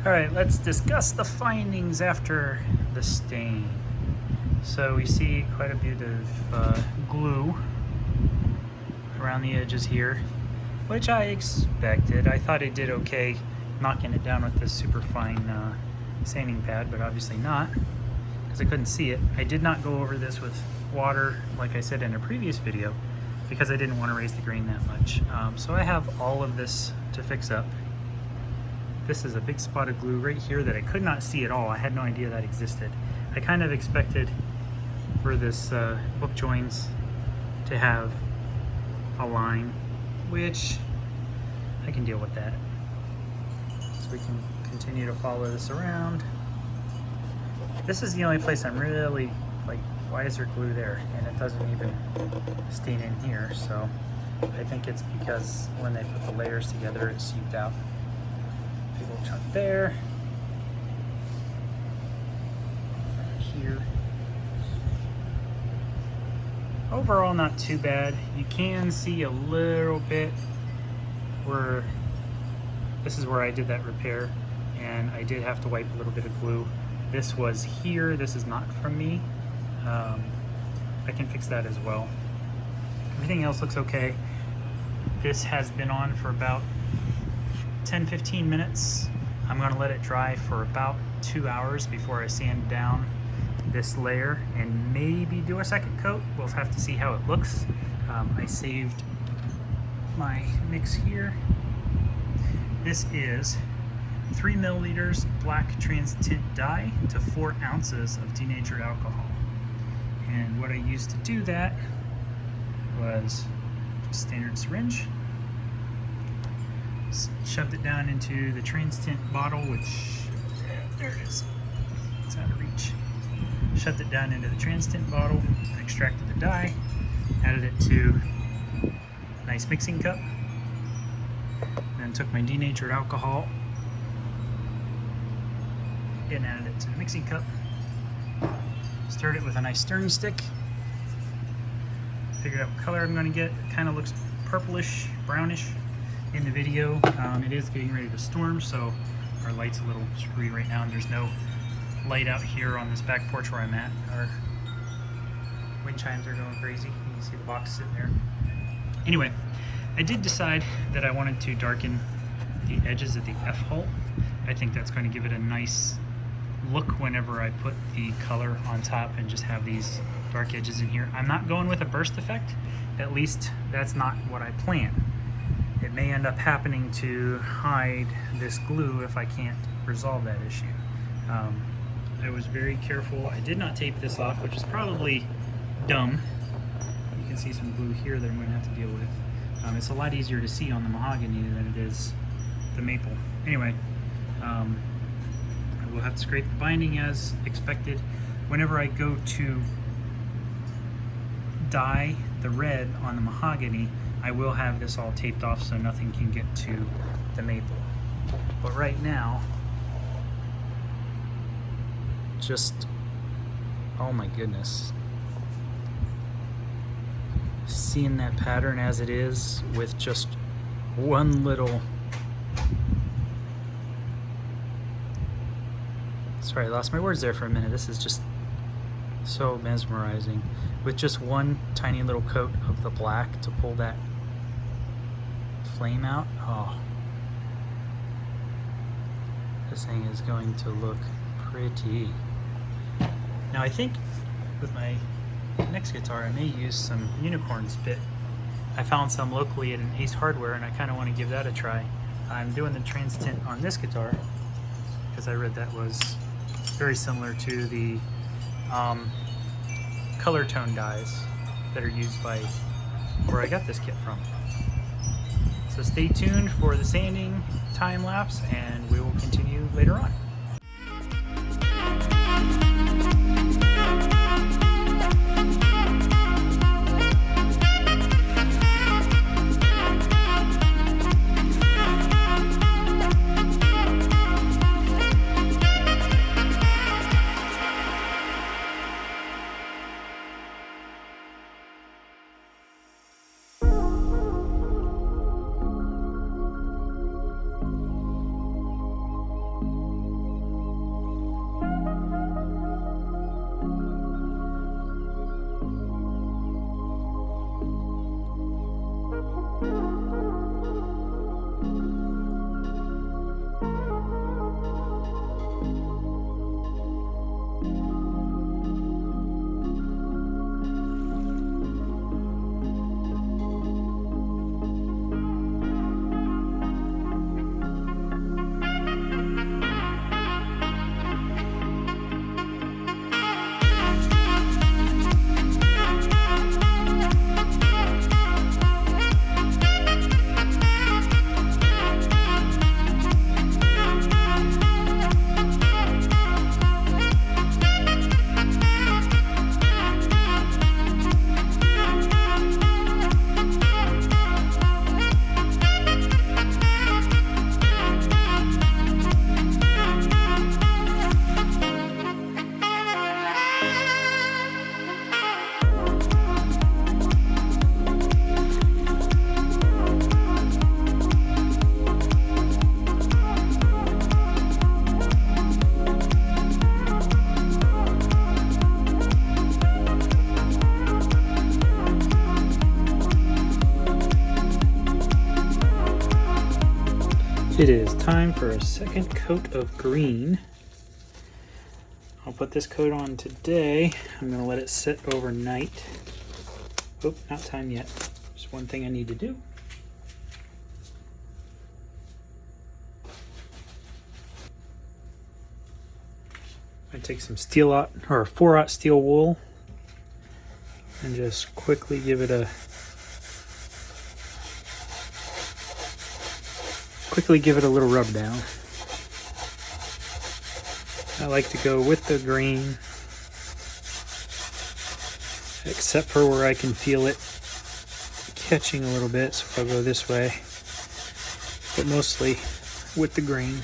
Alright, let's discuss the findings after the stain. So we see quite a bit of glue around the edges here, which I expected. I thought it did okay knocking it down with this super fine sanding pad, but obviously not, because I couldn't see it. I did not go over this with water, like I said in a previous video, because I didn't want to raise the grain that much. So I have all of this to fix up. This is a big spot of glue right here that I could not see at all. I had no idea that existed. I kind of expected for this book joins to have a line, which I can deal with that. So we can continue to follow this around. This is the only place I'm really like, why is there glue there? And it doesn't even stain in here. So I think it's because when they put the layers together, it seeped out. Big little chunk there. Here. Overall, not too bad. You can see a little bit where this is where I did that repair, and I did have to wipe a little bit of glue. This was here. This is not from me. I can fix that as well. Everything else looks okay. This has been on for about 10-15 minutes. I'm going to let it dry for about 2 hours before I sand down this layer and maybe do a second coat. We'll have to see how it looks. I saved my mix here. This is 3 milliliters black TransTint dye to 4 ounces of denatured alcohol. And what I used to do that was just standard syringe. Shoved it down into the TransTint bottle, which, there it is, it's out of reach. Shoved it down into the TransTint bottle, extracted the dye, added it to a nice mixing cup, then took my denatured alcohol and added it to the mixing cup, stirred it with a nice stirring stick, figured out what color I'm going to get. It kind of looks purplish, brownish in the video. It is getting ready to storm, so our light's a little screwy right now, and there's no light out here on this back porch where I'm at. Our wind chimes are going crazy. You can see the box sitting there. Anyway, I did decide that I wanted to darken the edges of the F-hole. I think that's going to give it a nice look whenever I put the color on top and just have these dark edges in here. I'm not going with a burst effect. At least that's not what I plan. It may end up happening to hide this glue if I can't resolve that issue. I was very careful. I did not tape this off, which is probably dumb. You can see some glue here that I'm going to have to deal with. It's a lot easier to see on the mahogany than it is the maple. Anyway, I will have to scrape the binding as expected. Whenever I go to dye the red on the mahogany, I will have this all taped off so nothing can get to the maple. But right now, just, oh my goodness. Seeing that pattern as it is with just one little, sorry, I lost my words there for a minute. This is just so mesmerizing. With just one tiny little coat of the black to pull that flame out, oh, this thing is going to look pretty. Now I think with my next guitar I may use some unicorn spit. I found some locally at an Ace Hardware and I kind of want to give that a try. I'm doing the TransTint on this guitar because I read that was very similar to the color tone dyes that are used by where I got this kit from. So stay tuned for the sanding time lapse and we will continue later on. time for a second coat of green. I'll put this coat on today. I'm going to let it sit overnight. Oh, not time yet. There's one thing I need to do. I take some 4-aught steel wool and just quickly give it a little rub down. I like to go with the green, except for where I can feel it catching a little bit, so if I'll go this way, but mostly with the green.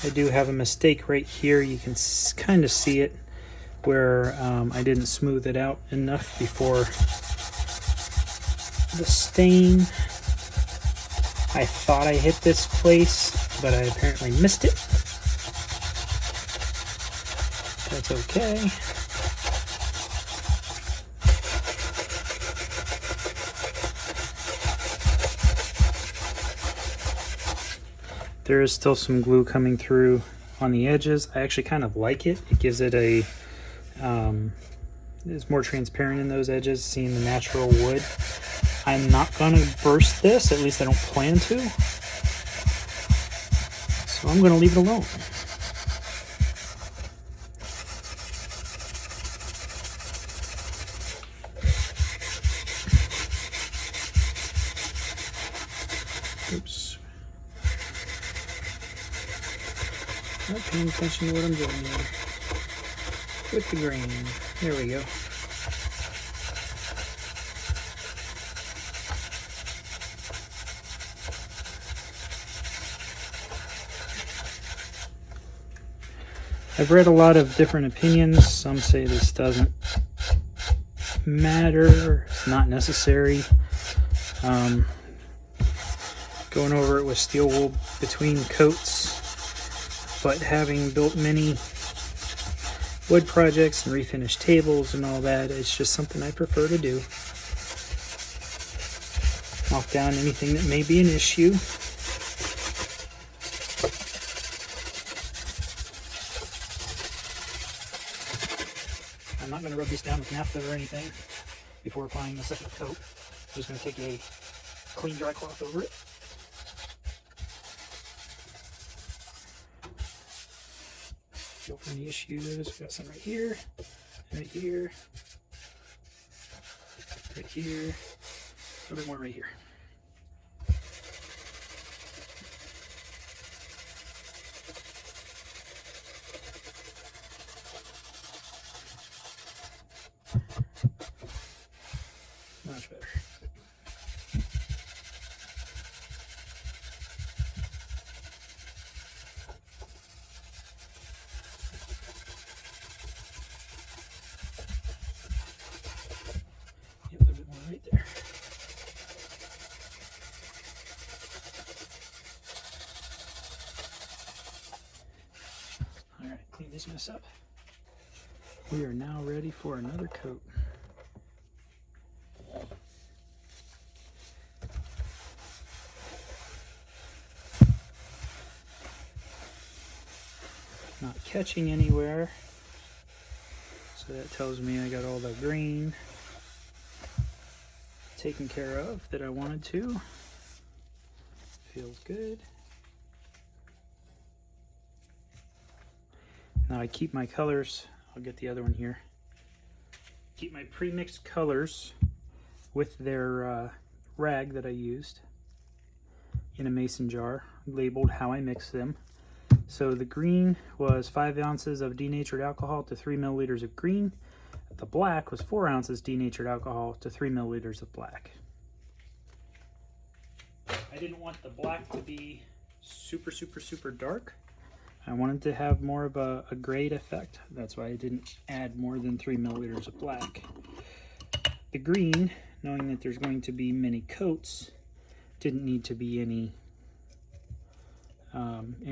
I do have a mistake right here. You can kind of see it where I didn't smooth it out enough before the stain. I thought I hit this place, but I apparently missed it. That's okay. There is still some glue coming through on the edges. I actually kind of like it. It gives it a, it's more transparent in those edges, seeing the natural wood. I'm not gonna burst this, at least I don't plan to. So I'm gonna leave it alone. Oops. Not paying attention to what I'm doing here. With the green. There we go. I've read a lot of different opinions. Some say this doesn't matter, it's not necessary. Going over it with steel wool between coats. But having built many wood projects and refinished tables and all that, it's just something I prefer to do. Knock down anything that may be an issue. I'm not going to rub this down with naphtha or anything before applying the second coat. I'm just going to take a clean dry cloth over it. Go for any issues. We've got some right here, right here, right here, a little bit more right here. Much better. A little bit more right there. All right, clean this mess up. We are now ready for another coat. Not catching anywhere, so that tells me I got all the green taken care of that I wanted to. Feels good. Now I keep my colors, I'll get the other one here, keep my pre-mixed colors with their rag that I used in a mason jar, labeled how I mix them. So the green was 5 ounces of denatured alcohol to 3 milliliters of green. The black was 4 ounces denatured alcohol to 3 milliliters of black. I didn't want the black to be super dark. I wanted to have more of a grade effect. That's why I didn't add more than 3 milliliters of black. The green knowing that there's going to be many coats, didn't need to be any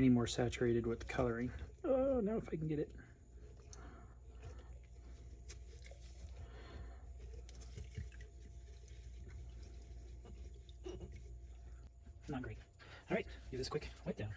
more saturated with the coloring. Oh, now if I can get it. Not great. All right, give this a quick wet down.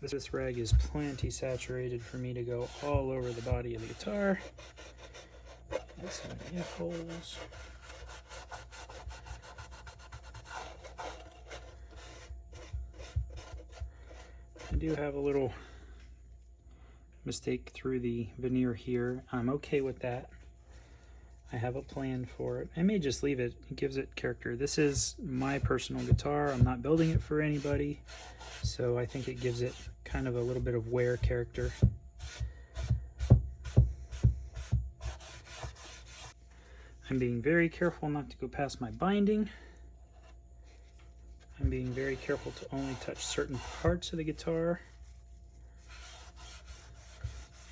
This rag is plenty saturated for me to go all over the body of the guitar. Add some F-holes. I do have a little mistake through the veneer here. I'm okay with that. I have a plan for it. I may just leave it. It gives it character. This is my personal guitar. I'm not building it for anybody. So I think it gives it kind of a little bit of wear character. I'm being very careful not to go past my binding. I'm being very careful to only touch certain parts of the guitar.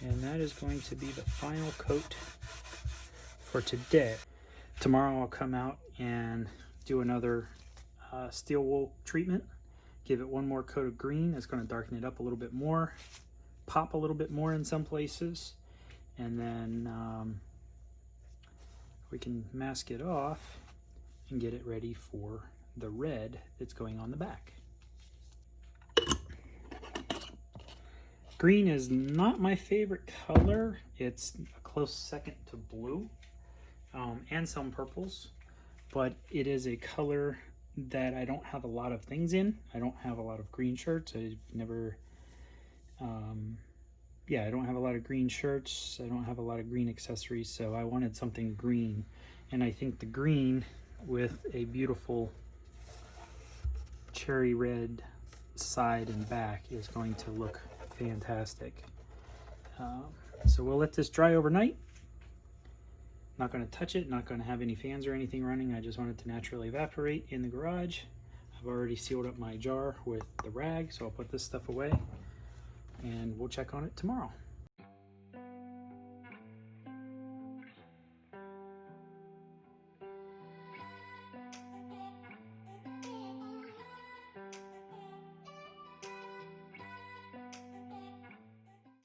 And that is going to be the final coat for today. Tomorrow I'll come out and do another steel wool treatment. Give it one more coat of green. It's going to darken it up a little bit more, pop a little bit more in some places, and then we can mask it off and get it ready for the red that's going on the back. Green is not my favorite color. It's a close second to blue and some purples, but it is a color that I don't have a lot of things in. I don't have a lot of green shirts. I've never, yeah, I don't have a lot of green shirts. I don't have a lot of green accessories, so I wanted something green. And I think the green with a beautiful cherry red side and back is going to look fantastic. So we'll let this dry overnight. Not going to touch it, not going to have any fans or anything running. I just want it to naturally evaporate in the garage. I've already sealed up my jar with the rag, so I'll put this stuff away and we'll check on it tomorrow.